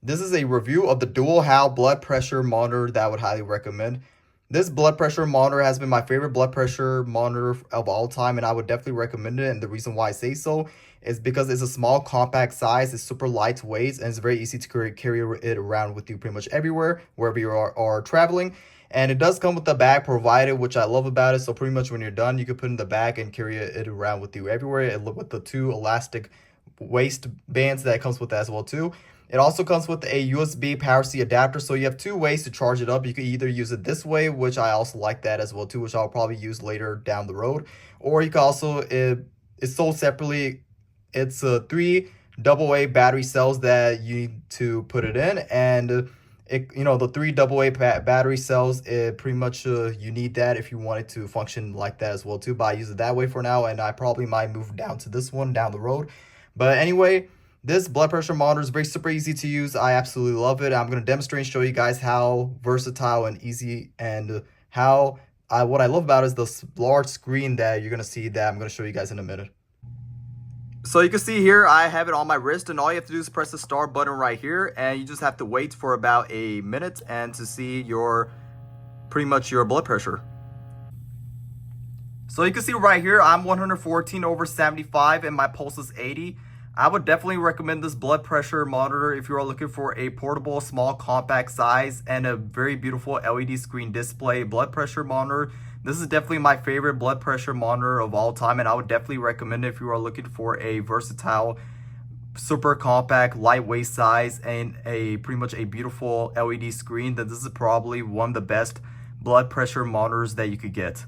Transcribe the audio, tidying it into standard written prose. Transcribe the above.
This is a review of the dual Hal blood pressure monitor that I would highly recommend. This blood pressure monitor has been my favorite blood pressure monitor of all time, and I would definitely recommend it. And the reason why I say so is because it's a small, compact size, it's super lightweight, and it's very easy to carry it around with you pretty much everywhere, wherever you are traveling. And it does come with the bag provided, which I love about it. So pretty much when you're done, you can put it in the bag and carry it around with you everywhere. It with the two elastic waist bands that comes with that as well too. It also comes with a USB power C adapter, so you have two ways to charge it up. You can either use it this way, which I also like that as well too, which I'll probably use later down the road, or you can also it's sold separately. It's three AA battery cells that you need to put it in, and the three AA battery cells, it pretty much you need that if you want it to function like that as well too. But I use it that way for now, and I probably might move down to this one down the road. But anyway, this blood pressure monitor is very super easy to use. I absolutely love it. I'm going to demonstrate and show you guys how versatile and easy, and how what I love about it is the large screen that you're going to see that I'm going to show you guys in a minute. So you can see here, I have it on my wrist, and all you have to do is press the start button right here, and you just have to wait for about a minute and to see pretty much your blood pressure. So you can see right here, I'm 114/75 and my pulse is 80. I would definitely recommend this blood pressure monitor if you are looking for a portable, small, compact size and a very beautiful LED screen display blood pressure monitor. This is definitely my favorite blood pressure monitor of all time, and I would definitely recommend it if you are looking for a versatile, super compact, lightweight size and pretty much a beautiful LED screen. That this is probably one of the best blood pressure monitors that you could get.